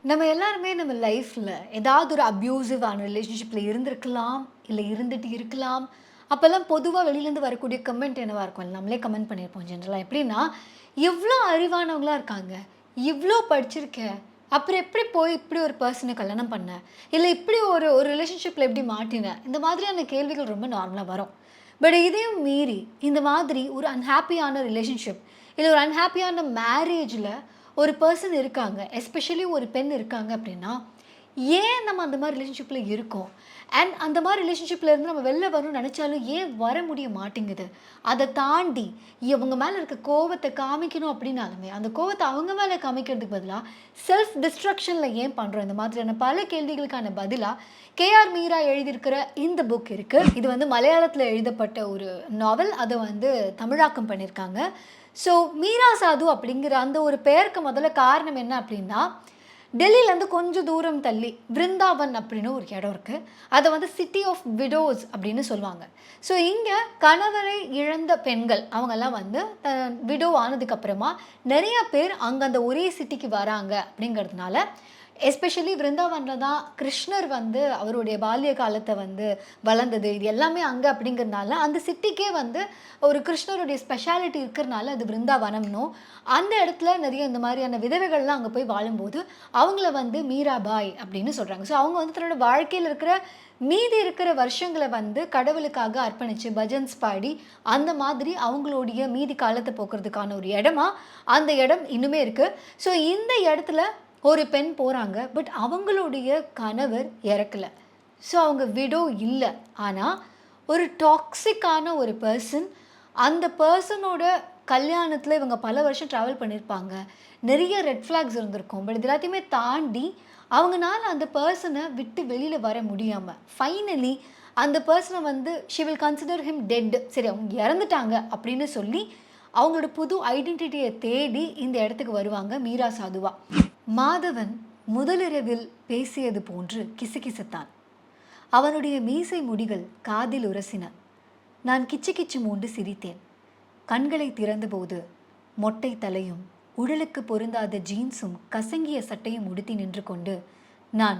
நம்ம எல்லாருமே நம்ம லைஃப்ல ஏதாவது ஒரு அப்யூசிவான ரிலேஷன்ஷிப்ல இருந்திருக்கலாம், இல்ல இருந்துட்டு இருக்கலாம். அப்பல்லாம் பொதுவா வெளியிலேருந்து வரக்கூடிய கமெண்ட் என்னவா இருக்கும்? நம்மளே கமெண்ட் பண்ணியிருப்போம் ஜென்ரலா. எப்படின்னா, "இவ்ளோ அறிவானவங்களா இருக்காங்க. இவ்ளோ படிச்சிருக்க. அப்புறம் எப்படி போய் இப்படி ஒரு பெர்சன கல்யாணம் பண்ண? இல்ல இப்படி ஒரு ஒரு ரிலேஷன்ஷிப்ல எப்படி மாட்டின?" இந்த மாதிரியான கேள்விகள் ரொம்ப நார்மலா வரும். பட் இதையும் மீறி இந்த மாதிரி ஒரு அன்ஹேப்பியான ரிலேஷன்ஷிப், இல்ல ஒரு அன்ஹேப்பியான மேரேஜ்ல ஒரு பெர்சன் இருக்காங்க. எஸ்பெஷலி ஒரு பெண் இருக்காங்க அப்படின்னா, ஏன் நம்ம அந்த மாரி ரிலேஷன்ஷிப்ல இருக்கோம்? அண்ட் அந்த மாரி ரிலேஷன்ஷிப்ல இருந்து நம்ம வெளில வரணும்னு நெனச்சாலும் ஏன் வர முடிய மாட்டேங்குது? அத தாண்டி இவங்க மேல இருக்க கோவத்த காமிக்கணும் அப்படின்னாலுமே, அந்த கோவத்த அவங்க மேல காமிக்கிறதுக்கு பதிலா, செல்ஃப் டிஸ்ட்ரக்ஷன்ல ஏன் பண்றோம்? இந்த மாதிரியான பல கேள்விகளுக்கான பதிலா, கே.ஆர். மீரா எழுதியிருக்கிற இந்த புக் இருக்கு. இது வந்து மலையாளத்தில எழுதப்பட்ட ஒரு நாவல். அத வந்து தமிழாக்கம் பண்ணியிருக்காங்க. ஸோ, மீரா சாது அப்படிங்கிற அந்த ஒரு பெயருக்கு முதல்ல காரணம் என்ன அப்படின்னா, டெல்லியிலேருந்து கொஞ்சம் தூரம் தள்ளி விருந்தாவன் அப்படின்னு ஒரு இடம் இருக்கு. அத வந்து சிட்டி ஆஃப் விடோஸ் அப்படின்னு சொல்லுவாங்க. ஸோ, இங்க கணவரை இழந்த பெண்கள் அவங்கலாம் வந்து விடோ ஆனதுக்கு அப்புறமா நெறைய பேர் அங்க அந்த ஒரே சிட்டிக்கு வராங்க அப்படிங்கிறதுனால, எஸ்பெஷலி விருந்தாவன்ல தான் கிருஷ்ணர் வந்து அவருடைய பால்ய காலத்த வந்து வளர்ந்தது. இது எல்லாமே அங்க அப்படிங்கிறதுனால, அந்த சிட்டிக்கே வந்து ஒரு கிருஷ்ணருடைய ஸ்பெஷாலிட்டி இருக்கிறனால அது விருந்தாவனம்னும், அந்த இடத்துல நிறைய இந்த மாதிரியான விதவைகள்லாம் அங்க போய் வாழும்போது, அவங்கள வந்து மீராபாய் அப்படின்னு சொல்றாங்க. ஸோ அவங்க வந்து தன்னோட வாழ்க்கையில இருக்கிற மீதி இருக்கிற வருஷங்கள வந்து கடவுளுக்காக அர்ப்பணிச்சு பஜன்ஸ் பாடி, அந்த மாதிரி அவங்களுடைய மீதி காலத்த போக்குறதுக்கான ஒரு இடமா, அந்த இடம் இன்னுமே இருக்கு. ஸோ இந்த இடத்துல ஒரு பெண் போறாங்க. பட் அவங்களுடைய கணவர் இறக்கல. ஸோ அவங்க விடோ இல்ல. ஆனா, ஒரு டாக்ஸிக்கான ஒரு பெர்சன், அந்த பெர்சனோட கல்யாணத்தில இவங்க பல வருஷம் ட்ராவல் பண்ணியிருப்பாங்க. நெறைய ரெட் ஃபிளாக்ஸ் இருந்திருக்கும். பட் இது எல்லாத்தையுமே தாண்டி, அவங்கனால அந்த பெர்சன விட்டு வெளியில வர முடியாம, ஃபைனலி அந்த பெர்சன வந்து she will consider him dead. சரி அவங்க இறந்துட்டாங்க அப்படின்னு சொல்லி, அவங்களோட புது ஐடென்டிட்டிய தேடி இந்த இடத்துக்கு வருவாங்க மீரா சாதுவா. மாதவன் முதலிரவில் பேசியது போன்று கிசுகிசுத்தான். அவனுடைய மீசை முடிகள் காதில் உரசின. நான் கிச்சு கிச்சு மூண்டு சிரித்தேன். கண்களை திறந்தபோது மொட்டை தலையும் உடலுக்கு பொருந்தாத ஜீன்ஸும் கசங்கிய சட்டையும் உடுத்தி நின்று கொண்டு நான்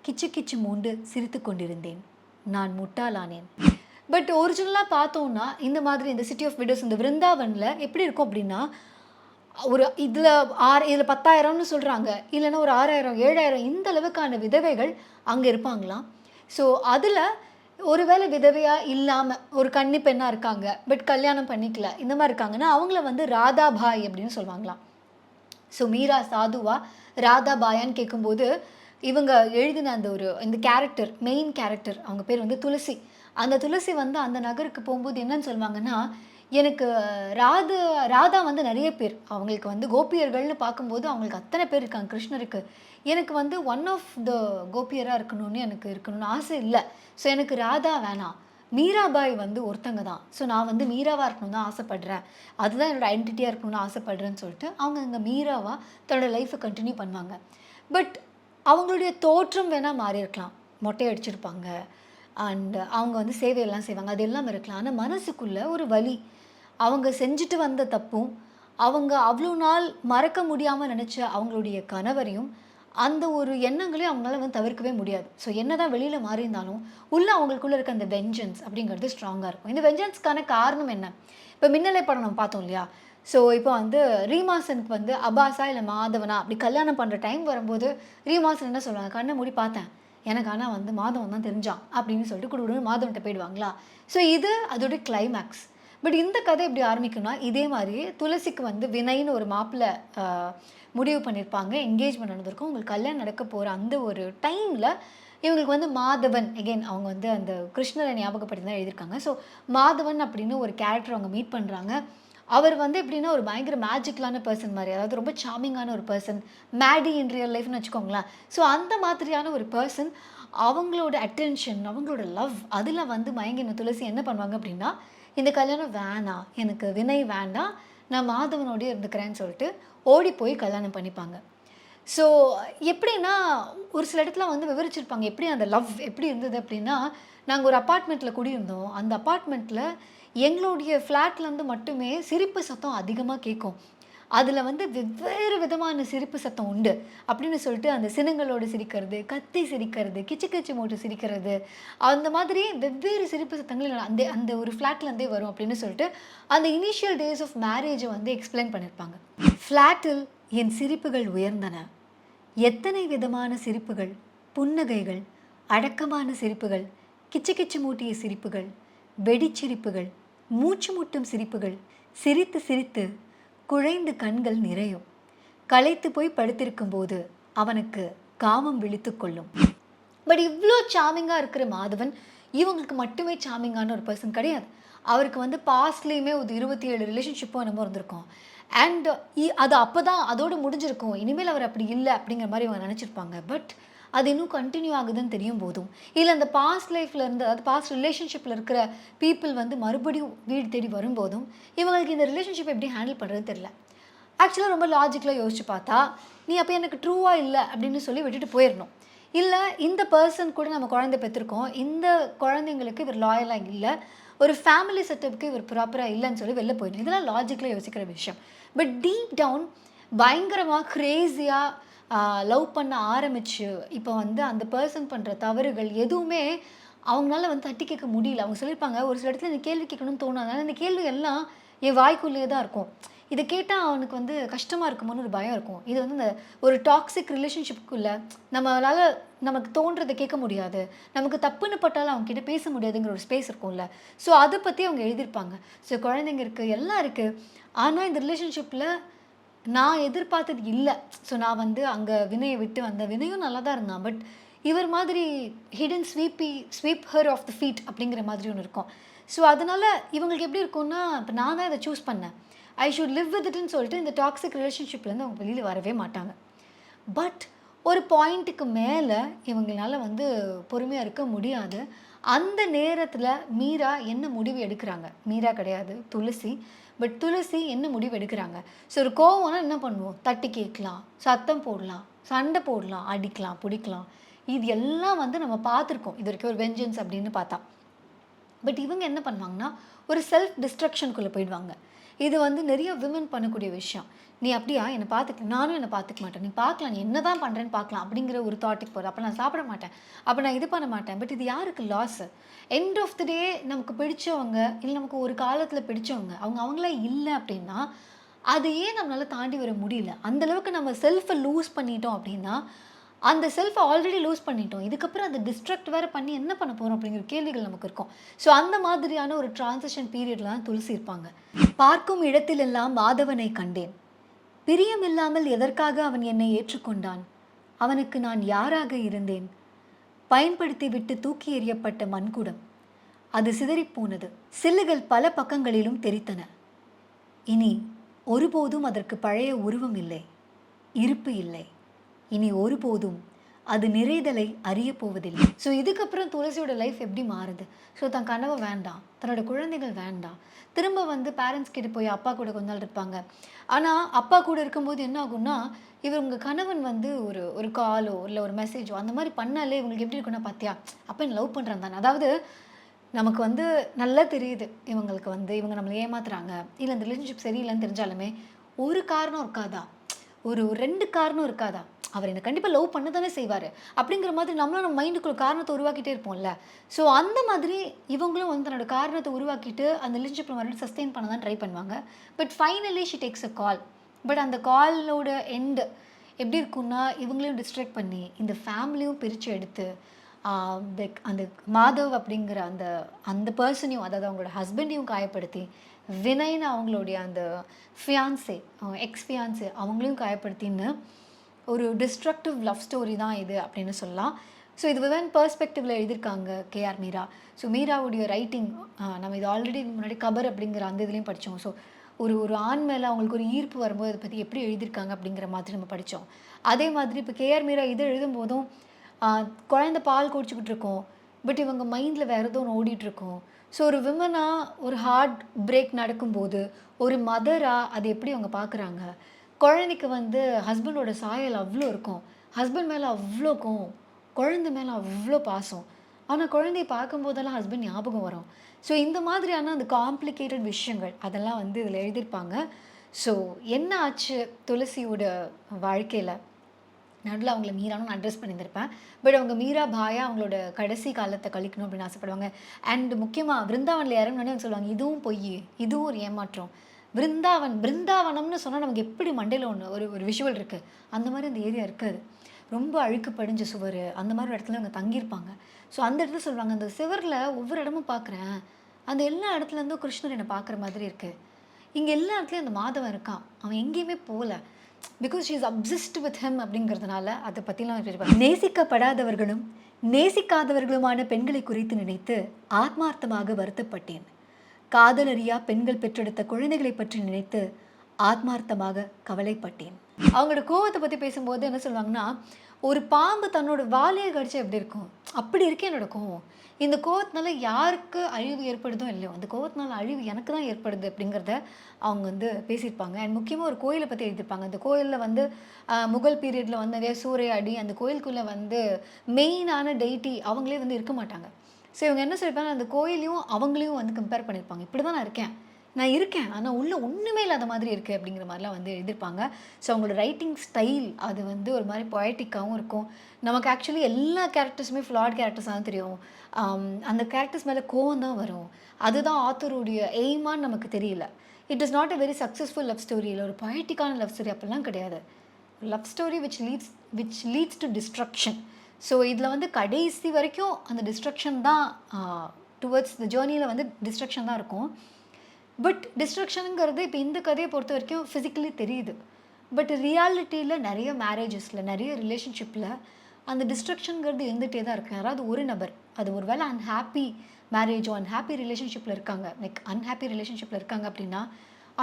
கிச்சு கிச்சு மூண்டு சிரித்து கொண்டிருந்தேன். நான் முட்டாளானேன். பட் ஒரிஜினலாக பார்த்தோம்னா இந்த மாதிரி இந்த சிட்டி ஆஃப் விடோஸ் இந்த விருந்தாவனில் எப்படி இருக்கும் அப்படின்னா, ஒரு இதில் இதில் 10,000ன்னு சொல்கிறாங்க. இல்லைன்னா ஒரு 6,000 7,000 இந்த அளவுக்கான விதவைகள் அங்கே இருப்பாங்களாம். ஸோ அதில் ஒருவேளை விதவையா இல்லாம ஒரு கன்னி பெண்ணா இருக்காங்க. பட் கல்யாணம் பண்ணிக்கல. இந்த மாரி இருக்காங்கன்னா, அவங்கள வந்து ராதாபாய் அப்படின்னு சொல்லுவாங்களாம். ஸோ மீரா சாதுவா, ராதாபாயான்னு கேட்கும்போது, இவங்க எழுதின அந்த இந்த கேரக்டர், மெயின் கேரக்டர் அவங்க பேர் வந்து துளசி. அந்த துளசி வந்து அந்த நகருக்கு போம்போது என்னன்னு சொல்லுவாங்கன்னா, எனக்கு ராது ராதா வந்து நெறைய பேர். அவங்களுக்கு வந்து கோபியர்கள்னு பார்க்கும்போது அவங்களுக்கு அத்தன பேர் இருக்காங்க கிருஷ்ணருக்கு. எனக்கு வந்து ஒன் ஆஃப் த கோபியரா இருக்கணும்னு ஆசை இல்ல. ஸோ எனக்கு ராதா வேணாம். மீராபாய் வந்து ஒருத்தங்க தான். ஸோ நான் வந்து மீராவா இருக்கணும்னு தான் ஆசைப்படுறேன். அதுதான் என்னோட ஐடென்டிட்டியா இருக்கணும்னு ஆசைப்படுறேன்னு சொல்லிட்டு, அவங்க அங்க மீராவா தன்னோட லைஃப்ப கன்டின்யூ பண்ணுவாங்க. பட் அவங்களுடைய தோற்றம் வேணா மாறியிருக்கலாம். மொட்டை அடிச்சிருப்பாங்க. அண்ட் அவங்க வந்து சேவையெல்லாம் செய்வாங்க. அது எல்லாம் இருக்கலாம். ஆனா மனசுக்குள்ள ஒரு வலி. அவங்க செஞ்சுட்டு வந்த தப்பும், அவங்க அவ்ளோ நாள் மறக்க முடியாம நெனச்ச அவங்களுடைய கணவரையும், அந்த ஒரு எண்ணங்களையும் அவங்களால வந்து தவிர்க்கவே முடியாது. ஸோ என்னதான் வெளியில மாறியிருந்தாலும், உள்ள அவங்களுக்குள்ள இருக்க அந்த வெஞ்சன்ஸ் அப்படிங்கிறது ஸ்ட்ராங்கா இருக்கும். இந்த வெஞ்சன்ஸ்க்கான காரணம் என்ன? இப்ப மின்னலை படம் நம்ம பார்த்தோம் இல்லையா? ஸோ இப்போ வந்து ரீமாசனுக்கு வந்து அபாஸா இல்ல மாதவனா அப்படி கல்யாணம் பண்ற டைம் வரும்போது, ரீமாசன் என்ன சொல்லுவாங்க? "கண்ண மூடி பார்த்தேன். எனக்கு ஆனா வந்து மாதவன் தான் தெரிஞ்சான்." அப்படின்னு சொல்லிட்டு குடுகுடுன்னு மாதவன்ட்ட போயிடுவாங்களா? ஸோ இது அதோட கிளைமாக்ஸ். பட் இந்த கதை எப்படி ஆரம்பிக்கும்னா, இதே மாரியே துளசிக்கு வந்து வினய்ன்னு ஒரு மாப்பிள்ளை அ முடிவு பண்ணியிருப்பாங்க. என்கேஜ்மெண்ட் நடந்திருக்கும். உங்களுக்கு கல்யாணம் நடக்க போற அந்த ஒரு டைம்ல, இவங்களுக்கு வந்து மாதவன் அகைன் அவங்க வந்து அந்த கிருஷ்ணர ஞாபகப்படுத்தி தான் எழுதியிருக்காங்க. ஸோ மாதவன் அப்படின்னு ஒரு கேரக்டர் அவங்க மீட் பண்றாங்க. அவர் வந்து எப்படின்னா, ஒரு பயங்கர மேஜிக்கலான பெர்சன் மாரி. அதாவது ரொம்ப சார்மிங்கான ஒரு பெர்சன். மேடி இன் ரியல் லைஃப்ன்னு வச்சுக்கோங்களேன். ஸோ அந்த மாதிரியான ஒரு பெர்சன். அவங்களோட அட்டென்ஷன், அவங்களோட லவ் அதில வந்து மயங்கின துளசி என்ன பண்ணுவாங்க அப்படின்னா, இந்த கல்யாணம் வேணாம். எனக்கு வினய் வேண்டாம். நான் மாதவனோடயே இருந்துக்கிறேன்னு சொல்லிட்டு, ஓடி போய் கல்யாணம் பண்ணிப்பாங்க. ஸோ எப்படின்னா, ஒரு சில இடத்துல வந்து விவரிச்சிருப்பாங்க. எப்படி அந்த லவ் எப்படி இருந்தது அப்படின்னா, நாங்க ஒரு அபார்ட்மெண்ட்ல குடியிருந்தோம். அந்த அபார்ட்மெண்ட்ல எங்களுடைய ஃப்ளாட்லேருந்து மட்டுமே சிரிப்பு சத்தம் அதிகமா கேட்கும். அதில் வந்து வெவ்வேறு விதமான சிரிப்பு சத்தம் உண்டு அப்படின்னு சொல்லிட்டு அந்த சினங்களோடு சிரிக்கிறது, கத்தி சிரிக்கிறது, கிச்சு கிச்சு மூட்டு சிரிக்கிறது, அந்த மாதிரி வெவ்வேறு சிரிப்பு சத்தங்கள் அந்த அந்த ஒரு ஃப்ளாட்லேருந்தே வரும் அப்படின்னு சொல்லிட்டு அந்த இனிஷியல் டேஸ் ஆஃப் மேரேஜை வந்து எக்ஸ்பிளைன் பண்ணியிருப்பாங்க. ஃப்ளாட்டில் என் சிரிப்புகள் உயர்ந்தன. எத்தனை விதமான சிரிப்புகள், புன்னகைகள், அடக்கமான சிரிப்புகள், கிச்சு கிச்சு மூட்டிய சிரிப்புகள், வெடிச்சிரிப்புகள், மூச்சு முட்டும் சிரிப்புகள், சிரித்து சிரித்து குழைந்து கண்கள் நிறையும். களைத்து போய் படுத்திருக்கும் போது அவனுக்கு காமம் விழித்து கொள்ளும். பட் இவ்வளோ சாமிங்காக இருக்கிற மாதவன் இவங்களுக்கு மட்டுமே சாமிங்கான ஒரு பர்சன் கிடையாது. அவருக்கு வந்து பாஸ்ட்லேயுமே ஒரு 27 ரிலேஷன்ஷிப்பும் என்னமோ இருந்திருக்கும். அண்ட் அது அப்போ தான் அதோடு முடிஞ்சிருக்கும். இனிமேல் அவர் அப்படி இல்லை அப்படிங்கிற மாதிரி இவங்க நினச்சிருப்பாங்க. பட் அது இன்னும் கண்டினியூ ஆகுதுன்னு தெரியும் போதும், இல்லை அந்த பாஸ்ட் லைஃப்பில் இருந்து, அதாவது பாஸ்ட் ரிலேஷன்ஷிப்பில் இருக்கிற பீப்புள் வந்து மறுபடியும் வீடு தேடி வரும்போதும் இவங்களுக்கு இந்த ரிலேஷன்ஷிப் எப்படி ஹேண்டில் பண்ணுறதுன்னு தெரியல. ஆக்சுவலாக ரொம்ப லாஜிக்கலாக யோசிச்சு பார்த்தா, நீ அப்போ எனக்கு ட்ரூவாக இல்லை அப்படின்னு சொல்லி விட்டுட்டு போயிடணும். இல்லை, இந்த பர்சன் கூட நம்ம குழந்தை பெற்றிருக்கோம், இந்த குழந்தைங்களுக்கு இவர் லாயலாக இல்லை, ஒரு ஃபேமிலி செட்டப்புக்கு இவர் ப்ராப்பராக இல்லைன்னு சொல்லி வெளில போயிடணும். இதெல்லாம் லாஜிக்கலாக யோசிக்கிற விஷயம். பட் டீப் டவுன் பயங்கரமாக க்ரேஸியாக லவ் பண்ண ஆரம்பிச்சு இப்போ வந்து அந்த பர்சன் பண்ணுற தவறுகள் எதுவுமே அவங்களால வந்து தட்டி கேட்க முடியல. அவங்க சொல்லியிருப்பாங்க, ஒரு சில இடத்துல இந்த கேள்வி கேட்கணும்னு தோணாது, ஆனால் இந்த கேள்வி எல்லாம் என் வாய்க்குள்ளேயே தான் இருக்கும். இதை கேட்டால் அவனுக்கு வந்து கஷ்டமாக இருக்குமோன்னு ஒரு பயம் இருக்கும். இது வந்து இந்த ஒரு டாக்ஸிக் ரிலேஷன்ஷிப்புக்குள்ளே நம்மளால் நமக்கு தோன்றதை கேட்க முடியாது, நமக்கு தப்புன்னு பட்டாலும் அவங்க கிட்ட பேச முடியாதுங்கிற ஒரு ஸ்பேஸ் இருக்கும்ல. ஸோ அதை பற்றி அவங்க எழுதியிருப்பாங்க. ஸோ குழந்தைங்க இருக்குது, எல்லாம் இருக்குது. ஆனால் இந்த ரிலேஷன்ஷிப்பில் நான் எதிர்பார்த்தது இல்லை. ஸோ நான் வந்து அங்கே வினயை விட்டு வந்த வினயும் நல்லா தான் இருந்தான். பட் இவர் மாதிரி hidden sweep her off the feet அப்படிங்கிற மாதிரி ஒன்று இருக்கும். ஸோ அதனால் இவங்களுக்கு எப்படி இருக்கும்னா, இப்போ நான் தான் இதை சூஸ் பண்ணேன், ஐ ஷுட் லிவ் வித் இட்னு சொல்லிட்டு இந்த டாக்ஸிக் ரிலேஷன்ஷிப்லேருந்து அவங்க வெளியில் வரவே மாட்டாங்க. பட் ஒரு பாயிண்ட்டுக்கு மேலே இவங்களால வந்து பொறுமையாக இருக்க முடியாது. அந்த நேரத்தில் மீரா என்ன முடிவு எடுக்கிறாங்க, மீரா கிடையாது துளசி, பட் துளசி என்ன முடிவு எடுக்கிறாங்க. ஸோ ஒரு கோவம்னா என்ன பண்ணுவோம், தட்டி கேட்கலாம், சத்தம் போடலாம், சண்டை போடலாம், அடிக்கலாம், பிடிக்கலாம். இது எல்லாம் வந்து நம்ம பார்த்துருக்கோம் இது வரைக்கும் ஒரு வெஞ்சன்ஸ் அப்படின்னு பார்த்தா. பட் இவங்க என்ன பண்ணுவாங்கன்னா ஒரு செல்ஃப் டிஸ்ட்ரக்ஷனுக்குள்ளே போயிடுவாங்க. இது வந்து நிறைய விமன் பண்ணக்கூடிய விஷயம். நீ அப்படியா என்னை பார்த்துக்க, நானும் என்னை பார்த்துக்க மாட்டேன், நீ பார்க்கலாம், நீ என்ன தான் பண்ணுறேன்னு பார்க்கலாம் அப்படிங்கிற ஒரு தாட்டுக்கு போகிற. அப்போ நான் சாப்பிட மாட்டேன், அப்போ நான் இது பண்ண மாட்டேன். பட் இது யாருக்கு லாஸு? எண்ட் ஆஃப் த டே நமக்கு பிடிச்சவங்க, இல்லை நமக்கு ஒரு காலத்தில் பிடிச்சவங்க அவங்களே இல்லை அப்படின்னா அது ஏன் நம்மளால் தாண்டி வர முடியல? அந்தளவுக்கு நம்ம செல்ஃபை லூஸ் பண்ணிட்டோம் அப்படின்னா, அந்த செல்ஃபை ஆல்ரெடி லூஸ் பண்ணிட்டோம், இதுக்கப்புறம் அதை டிஸ்ட்ராக்ட் வேறு பண்ணி என்ன பண்ண போகிறோம் அப்படிங்கிற கேள்விகள் நமக்கு இருக்கும். ஸோ அந்த மாதிரியான ஒரு டிரான்சிஷன் பீரியடில் தான் துளசி இருப்பாங்க. பார்க்கும் இடத்திலெல்லாம் மாதவனை கண்டேன். பிரியமில்லாமல் எதற்காக அவன் என்னை ஏற்றுக்கொண்டான்? அவனுக்கு நான் யாராக இருந்தேன்? பயன்படுத்தி விட்டு தூக்கி எறியப்பட்ட மண்குடம், அது சிதறிப்போனது. சில்லுகள் பல பக்கங்களிலும் தெரித்தன. இனி ஒருபோதும் அதற்கு பழைய உருவம் இல்லை, இருப்பு இல்லை. இனி ஒருபோதும் அது நிறைதலை அறிய போவதில்லை. ஸோ இதுக்கப்புறம் துளசியோட லைஃப் எப்படி மாறுது? ஸோ தன் கனவை வேண்டாம், தன்னோட குழந்தைகள் வேண்டாம், திரும்ப வந்து பேரண்ட்ஸ் கிட்ட போய் அப்பா கூட கொஞ்ச நாள் இருப்பாங்க. ஆனால் அப்பா கூட இருக்கும்போது என்ன ஆகும்னா, இவங்க கணவன் வந்து ஒரு காலோ இல்லை ஒரு மெசேஜோ அந்த மாதிரி பண்ணாலே இவங்களுக்கு எப்படி இருக்குன்னா, பார்த்தியா அப்போ என்ன லவ் பண்ணுறான் தானே. அதாவது நமக்கு வந்து நல்லா தெரியுது இவங்களுக்கு வந்து இவங்க நம்மளை ஏமாத்துறாங்க, இல்லை இந்த ரிலேஷன்ஷிப் சரியில்லைன்னு தெரிஞ்சாலுமே ஒரு காரணம் இருக்காதா, ஒரு 2 காரணம் இருக்காதா, அவர் என்னை கண்டிப்பாக லவ் பண்ண தானே செய்வார் அப்படிங்கிற மாதிரி நம்மளும் நம்ம மைண்டுக்குள்ள காரணத்தை உருவாக்கிட்டே இருப்போம்ல. ஸோ அந்த மாதிரி இவங்களும் வந்து தன்னோட காரணத்தை உருவாக்கிட்டு அந்த ரிலேஷன்ஷிப்பில் மறுபடியும் சஸ்டெயின் பண்ண தான் ட்ரை பண்ணுவாங்க. But finally she takes a call. But அந்த காலோட எண்டு எப்படி இருக்குன்னா, இவங்களையும் டிஸ்ட்ராக்ட் பண்ணி இந்த ஃபேமிலியும் பிரித்து எடுத்து அந்த மாதவ் அப்படிங்கிற அந்த பர்சனையும், அதாவது அவங்களோட ஹஸ்பண்டையும் காயப்படுத்தி, வினய்னு அவங்களுடைய அந்த ஃபியான்சே எக்ஸ் ஃபியான்சே அவங்களையும் காயப்படுத்தின்னு ஒரு டிஸ்ட்ரக்டிவ் லவ் ஸ்டோரி தான் இது அப்படின்னு சொல்லலாம். ஸோ இது விமன் பெர்ஸ்பெக்டிவில் எழுதியிருக்காங்க கேஆர் மீரா. ஸோ மீராவுடைய ரைட்டிங் நம்ம இது ஆல்ரெடி முன்னாடி கபர் அப்படிங்கிற அந்த இதுலேயும் படித்தோம். ஸோ ஒரு ஆண் மேலே அவங்களுக்கு ஒரு ஈர்ப்பு வரும்போது அதை பற்றி எப்படி எழுதியிருக்காங்க அப்படிங்கிற மாதிரி நம்ம படித்தோம். அதே மாதிரி இப்போ கேஆர் மீரா இது எழுதும்போதும் குழந்த பால் குடிச்சிக்கிட்டு இருக்கோம், பட் இவங்க மைண்டில் வேறு ஏதோ ஒன்று ஓடிட்டுருக்கோம். ஸோ ஒரு விமனாக ஒரு ஹார்ட் பிரேக் நடக்கும்போது ஒரு மதராக அதை எப்படி அவங்க பார்க்குறாங்க. குழந்தைக்கு வந்து ஹஸ்பண்டோட சாயல் அவ்வளோ இருக்கும், ஹஸ்பண்ட் மேலே அவ்வளோ கோவம், குழந்தை மேலே அவ்வளோ பாசம். ஆனால் குழந்தைய பார்க்கும்போதெல்லாம் ஹஸ்பண்ட் ஞாபகம் வரும். ஸோ இந்த மாதிரியான அந்த காம்ப்ளிகேட்டட் விஷயங்கள் அதெல்லாம் வந்து இதில் எழுதியிருப்பாங்க. ஸோ என்ன ஆச்சு துளசியோட வாழ்க்கையில், நடுவில் அவங்கள மீரான்னு நான் அட்ரஸ் பண்ணியிருந்திருப்பேன். பட் அவங்க மீரா பாயா அவங்களோட கடைசி காலத்தை கழிக்கணும் அப்படின்னு ஆசைப்படுவாங்க. அண்ட் முக்கியமாக விருந்தாவனில் இறங்கினோடனே அவங்க சொல்லுவாங்க, இதுவும் பொய், இதுவும் ஒரு ஏமாற்றம். பிருந்தாவனம்னு சொன்னால் நமக்கு எப்படி மண்டையில் ஒன்று ஒரு ஒரு விஷுவல் இருக்குது, அந்த மாதிரி அந்த ஏரியா இருக்காது. ரொம்ப அழுக்கு படிஞ்ச சுவர், அந்த மாதிரி ஒரு இடத்துல அவங்க தங்கியிருப்பாங்க. ஸோ அந்த இடத்துல சொல்லுவாங்க, அந்த சுவரில் ஒவ்வொரு இடமும் பார்க்குறேன், அந்த எல்லா இடத்துலேருந்தும் கிருஷ்ணர் என்னை பார்க்குற மாதிரி இருக்குது. இங்கே எல்லா இடத்துலையும் அந்த மாதவன் இருக்கான், அவன் எங்கேயுமே போகல. Because she is அப்சிஸ்ட் with him அப்படிங்கிறதுனால அதை பற்றிலாம் பேசுவாங்க. நேசிக்கப்படாதவர்களும் நேசிக்காதவர்களுமான பெண்களை குறித்து நினைத்து ஆத்மார்த்தமாக வருத்தப்பட்டேன். காதலறியா பெண்கள் பெற்றெடுத்த குழந்தைகளை பற்றி நினைத்து ஆத்மார்த்தமாக கவலைப்பட்டேன். அவங்களோட கோவத்தை பற்றி பேசும்போது என்ன சொல்லுவாங்கன்னா, ஒரு பாம்பு தன்னோட வாலையை கடிச்சா எப்படி இருக்கும், அப்படி இருக்கே என்னோட கோவம். இந்த கோவத்தினால யாருக்கு அழிவு ஏற்படுதோ இல்லையோ, அந்த கோவத்தினால அழிவு எனக்கு தான் ஏற்படுது அப்படிங்கிறத அவங்க வந்து பேசியிருப்பாங்க. அண்ட் முக்கியமாக ஒரு கோயிலை பற்றி எழுதியிருப்பாங்க. அந்த கோயிலில் வந்து முகல் பீரியடில் வந்து நிறைய சூறையாடி அந்த கோயிலுக்குள்ளே வந்து மெயினான டெய்ட்டி அவங்களே வந்து இருக்க மாட்டாங்க. ஸோ இவங்க என்ன சொல்லியிருப்பாங்க, அந்த கோயிலையும் அவங்களையும் வந்து கம்பேர் பண்ணியிருப்பாங்க. இப்படி தான் நான் இருக்கேன் ஆனால் உள்ளே ஒன்றுமே இல்லாத மாதிரி இருக்குது அப்படிங்கிற மாதிரிலாம் வந்து எழுதியிருப்பாங்க. ஸோ அவங்களோட ரைட்டிங் ஸ்டைல் அது வந்து ஒரு மாதிரி பொயட்டிக்காகவும் இருக்கும். நமக்கு ஆக்சுவலி எல்லா கேரக்டர்ஸுமே ஃப்ளாட் கேரக்டர்ஸாக தான் தெரியும். அந்த கேரக்டர்ஸ் மேலே கோவம் தான் வரும். அதுதான் ஆத்தருடைய எய்மான்னு நமக்கு தெரியல. It is not a very successful love story, இல்லை ஒரு பொயட்டிக்கான லவ் ஸ்டோரி அப்படிலாம் கிடையாது. Love story which leads to destruction. So இதில் வந்து கடைசி வரைக்கும் அந்த டிஸ்ட்ரக்ஷன் தான், டுவர்ட்ஸ் த ஜேர்னியில் வந்து டிஸ்ட்ரக்ஷன் தான் இருக்கும். பட் டிஸ்ட்ரக்ஷனுங்கிறது இப்போ இந்த கதையை பொறுத்த வரைக்கும் ஃபிசிக்கலி தெரியுது. பட் ரியாலிட்டியில் நிறைய மேரேஜஸில் நிறைய ரிலேஷன்ஷிப்பில் அந்த டிஸ்ட்ரக்ஷனுங்கிறது இருந்துகிட்டே தான் இருக்குது. யாராவது ஒரு நபர் அது ஒரு வேளை அன்ஹாப்பி மேரேஜோ அன்ஹாப்பி ரிலேஷன்ஷிப்பில் இருக்காங்க, லைக் அன்ஹாப்பி ரிலேஷன்ஷிப்பில் இருக்காங்க அப்படின்னா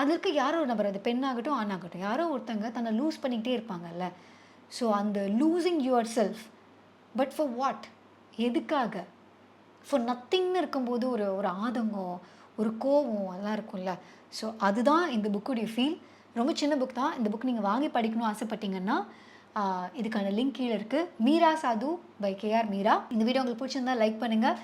அதில் இருக்க யாரோ ஒரு நபர், அது பெண்ணாகட்டும் ஆணாகட்டும், யாரோ ஒருத்தங்க தன்னை லூஸ் பண்ணிக்கிட்டே இருப்பாங்கல்ல. ஸோ அந்த losing your self, but for what, எதுக்காக, ஃபார் நத்திங்னு இருக்கும்போது ஒரு ஒரு ஆதங்கம், ஒரு கோவம் அதெல்லாம் இருக்கும்ல. ஸோ அதுதான் இந்த புக்குடைய ஃபீல். ரொம்ப சின்ன புக் தான். இந்த புக் நீங்கள் வாங்கி படிக்கணும்னு ஆசைப்பட்டீங்கன்னா இதுக்கான லிங்க் கீழே இருக்குது. மீரா சாது பை கேஆர் மீரா. இந்த வீடியோ உங்களுக்கு பிடிச்சிருந்தா லைக் பண்ணுங்கள்.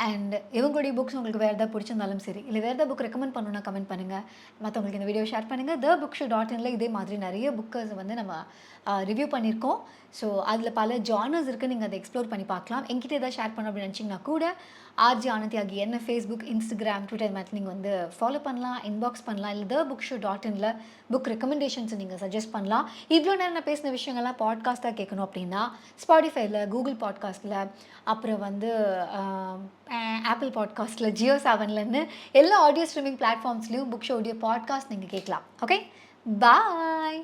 அண்ட் இவங்களுடைய புக்ஸ் உங்களுக்கு வேறு எதாவது பிடிச்சிருந்தாலும் சரி, இல்லை வேறு எதாவது புக் ரெக்கமெண்ட் பண்ணணுன்னா கமெண்ட் பண்ணுங்கள். மற்றவங்களுக்கு இந்த வீடியோ ஷேர் பண்ணுங்கள். thebookshop.in இதே மாதிரி நிறைய புக்கர்ஸ் வந்து நம்ம ரிவ்யூ பண்ணியிருக்கோம். ஸோ அதில் பல ஜானர்ஸ் இருக்குது, நீங்கள் அதை எக்ஸ்ப்ளோர் பண்ணி பார்க்கலாம். என்கிட்ட எதாவது ஷேர் பண்ணணும் அப்படின்னு நினச்சிங்கன்னா கூட ஆர்ஜி ஆனந்தி ஆகிய என்ன ஃபேஸ்புக், இன்ஸ்டாகிராம், ட்விட்டர் மாதிரி நீங்கள் வந்து ஃபாலோ பண்ணலாம், இன்பாக்ஸ் பண்ணலாம். இல்லை thebookshop.in புக் ரெக்கமெண்டேஷன்ஸை நீங்கள் சஜஸ்ட் பண்ணலாம். இவ்வளோ நேரம் நான் பேசின விஷயங்கள்லாம் பாட்காஸ்ட்டாக கேட்கணும் அப்படின்னா ஸ்பாட்டிஃபைல, கூகுள் பாட்காஸ்ட்டில், அப்புறம் வந்து ஆப்பிள் பாட்காஸ்ட்டில், ஜியோ செவன்லேருந்து எல்லா ஆடியோ ஸ்ட்ரீமிங் பிளாட்ஃபார்ம்ஸ்லேயும் புக் ஷோ ஆடியோ பாட்காஸ்ட் நீங்கள் கேட்கலாம். ஓகே, பாய்.